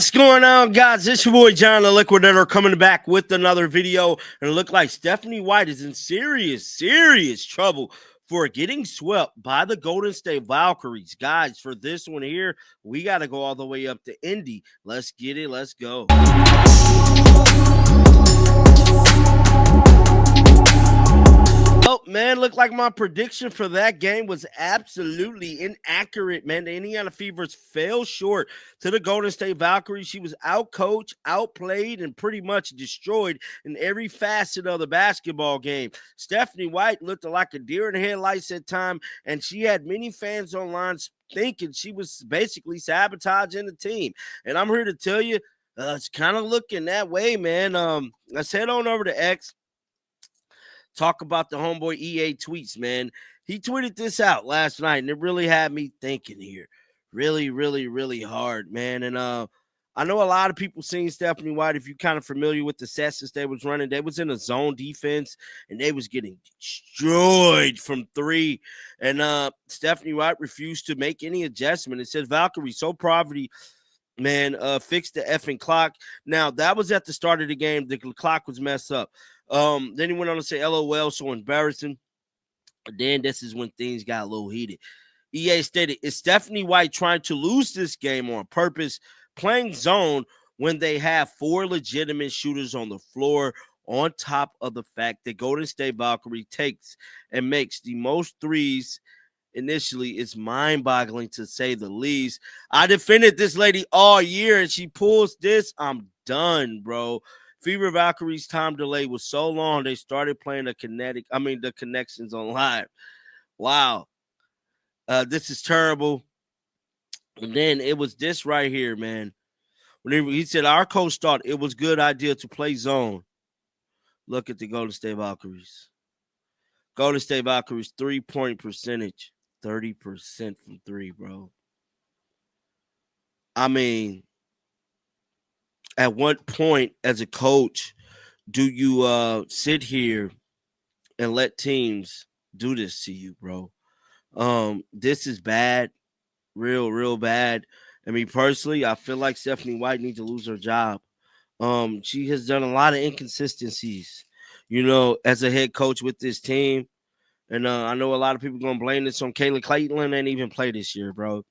What's going on, guys? It's your boy John the Liquidator coming back with another video. And it looked like Stephanie White is in serious trouble for getting swept by the Golden State Valkyries. Guys, for this one here, we got to go all the way up to Indy. Let's get it. Let's go. Oh, man, looked like my prediction for that game was absolutely inaccurate, man. The Indiana Fevers fell short to the Golden State Valkyries. She was outcoached, outplayed, and pretty much destroyed in every facet of the basketball game. Stephanie White looked like a deer in the headlights at time, and she had many fans online thinking she was basically sabotaging the team. And I'm here to tell you, it's kind of looking that way, man. Let's head on over to X. Talk about the homeboy EA tweets, man. He tweeted this out last night, and it really had me thinking here. Really hard, man. And I know a lot of people seen Stephanie White. If you're kind of familiar with the sets they was running, they was in a zone defense, and they was getting destroyed from three. And Stephanie White refused to make any adjustment. It says, Valkyrie, so poverty, man, fix the effing clock. Now, that was at the start of the game. The clock was messed up. Then he went on to say, LOL, so embarrassing. Then this is when things got a little heated. EA stated, is Stephanie White trying to lose this game on purpose, playing zone when they have four legitimate shooters on the floor, on top of the fact that Golden State Valkyrie takes and makes the most threes initially? It's mind-boggling to say the least. I defended this lady all year, and she pulls this. I'm done, bro. Fever Valkyries time delay was so long they started playing the connections on live. Wow. This is terrible. And then it was this right here, man. When he said our coach thought it was a good idea to play zone. Look at the Golden State Valkyries. Golden State Valkyries 3-point percentage. 30% from three, bro. I mean, at what point as a coach do you sit here and let teams do this to you, bro? This is bad, real bad. I mean, personally, I feel like Stephanie White needs to lose her job. She has done a lot of inconsistencies, as a head coach with this team. And I know a lot of people going to blame this on Kayla Clayton. Ain't even play this year, bro.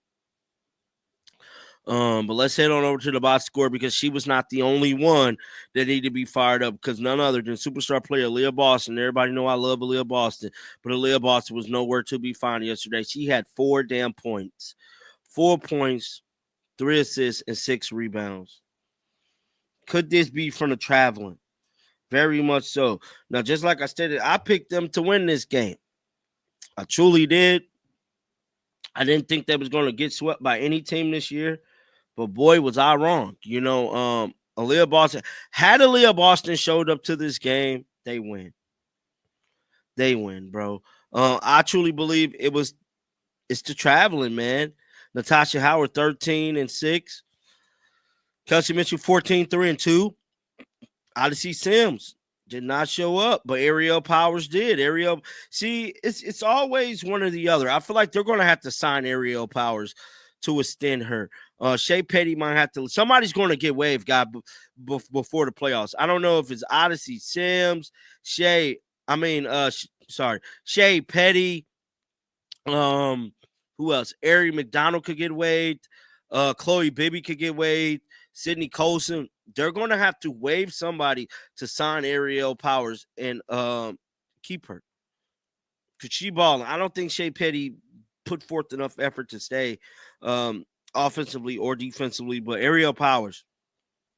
But let's head on over to the box score, because she was not the only one that needed to be fired up, because none other than superstar player Aaliyah Boston. Everybody know I love Aaliyah Boston, but Aaliyah Boston was nowhere to be found yesterday. She had 4 damn points. 4 points, 3 assists, and 6 rebounds. Could this be from the traveling? Very much so. Now, just like I stated, I picked them to win this game. I truly did. I didn't think they was going to get swept by any team this year. But boy, was I wrong. Aaliyah Boston. Had Aaliyah Boston showed up to this game, they win. They win, bro. I truly believe it's the traveling, man. Natasha Howard, 13-6. Kelsey Mitchell, 14-3-2. Odyssey Sims did not show up, but Ariel Powers did. It's always one or the other. I feel like they're going to have to sign Ariel Powers to extend her. Shea Petty might have to. Somebody's going to get waived, guy, before the playoffs. I don't know if it's Odyssey Sims, Shea Petty. Who else? Ari McDonald could get waived. Chloe Bibby could get waived. Sydney Colson. They're going to have to waive somebody to sign Ariel Powers and keep her. Because she balling. I don't think Shea Petty put forth enough effort to stay offensively or defensively, but Ariel Powers,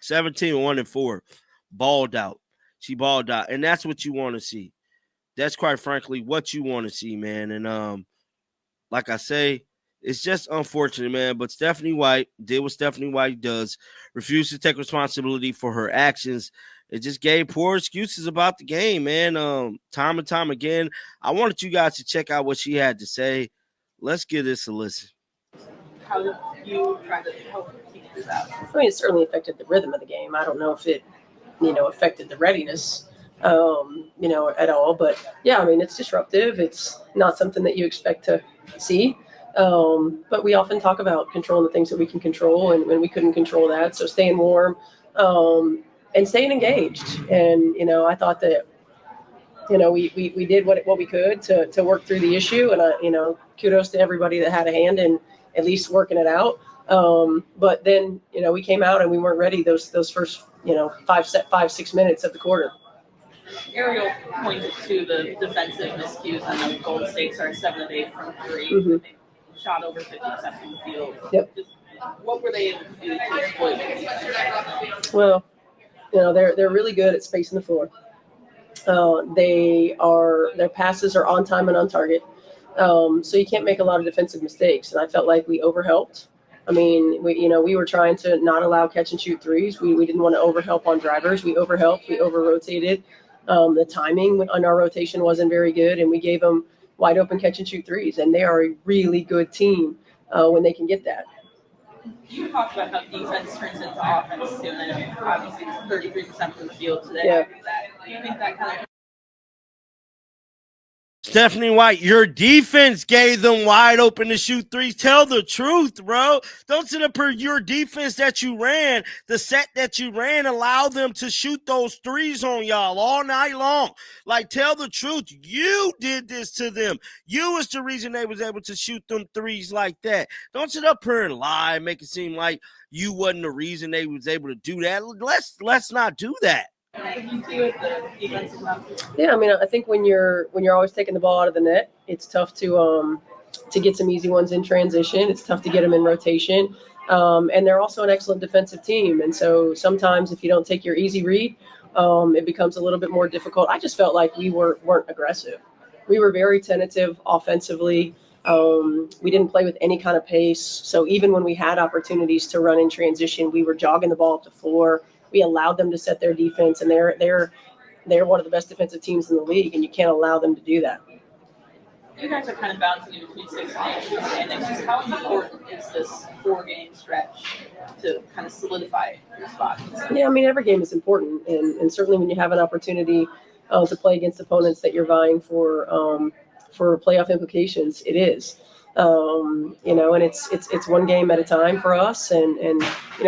17-1-4, balled out. She balled out, and that's what you want to see. That's quite frankly what you want to see, man. And like I say, it's just unfortunate, man. But Stephanie White did what Stephanie White does, refused to take responsibility for her actions. It just gave poor excuses about the game, man. Time and time again. I wanted you guys to check out what she had to say. Let's give this a listen. How did you try to help keep this out? I mean, it certainly affected the rhythm of the game. I don't know if it, affected the readiness, at all. But, yeah, I mean, it's disruptive. It's not something that you expect to see. But we often talk about controlling the things that we can control, and when we couldn't control that, so staying warm, and staying engaged. And I thought that we did what we could to work through the issue, and kudos to everybody that had a hand in at least working it out. But then we came out and we weren't ready those first 5-6 minutes of the quarter. Ariel pointed to the defensive miscues and the Golden State are 7 of 8 from 3. Mm-hmm. They shot over 50% from the field. Yep. What were they able to do to exploit it? Well, they're really good at spacing the floor. Their passes are on time and on target. So you can't make a lot of defensive mistakes. And I felt like we overhelped. I mean, we were trying to not allow catch and shoot threes. We didn't want to overhelp on drivers. We overhelped. We over-rotated. The timing on our rotation wasn't very good, and we gave them wide open catch and shoot threes. And they are a really good team when they can get that. You talked about how defense turns into offense too, and obviously it's 33% from the field today. Yeah. Do you think that kind of Stephanie White, your defense gave them wide open to shoot threes. Tell the truth, bro. Don't sit up here. Your defense that you ran, the set that you ran, allow them to shoot those threes on y'all all night long. Like, tell the truth. You did this to them. You was the reason they was able to shoot them threes like that. Don't sit up here and lie and make it seem like you wasn't the reason they was able to do that. Let's not do that. Yeah, I mean, I think when you're always taking the ball out of the net, it's tough to get some easy ones in transition. It's tough to get them in rotation, and they're also an excellent defensive team. And so sometimes if you don't take your easy read, it becomes a little bit more difficult. I just felt like we weren't aggressive. We were very tentative offensively. We didn't play with any kind of pace. So even when we had opportunities to run in transition, we were jogging the ball up the floor. We allowed them to set their defense, and they're one of the best defensive teams in the league, and you can't allow them to do that. You guys are kind of bouncing in between 6 games and standings. Just how important is this 4-game stretch to kind of solidify your spot? Yeah, I mean, every game is important, and certainly when you have an opportunity to play against opponents that you're vying for playoff implications, it is. And it's one game at a time for us, and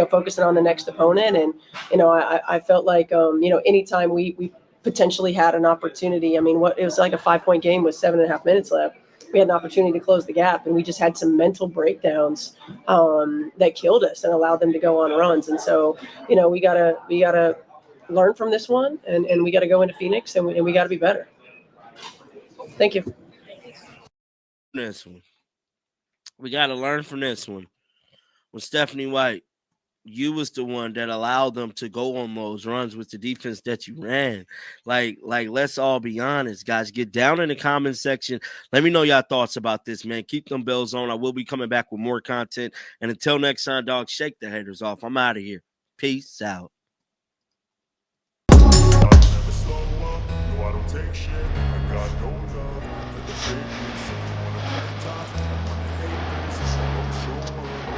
focusing on the next opponent. And I felt like anytime we potentially had an opportunity, I mean, it was like a 5-point game with 7.5 minutes left. We had an opportunity to close the gap, and we just had some mental breakdowns that killed us and allowed them to go on runs. And so we gotta learn from this one, and we got to go into Phoenix, and we got to be better. Thank you. This one. We got to learn from this one. With Stephanie White, you was the one that allowed them to go on those runs with the defense that you ran. Like, let's all be honest, guys. Get down in the comment section. Let me know your thoughts about this, man. Keep them bells on. I will be coming back with more content. And until next time, dog, shake the haters off. I'm out of here. Peace out. Take shit. I got no love for the fakeness. If you wanna baptize, I wanna hate this. I'm sure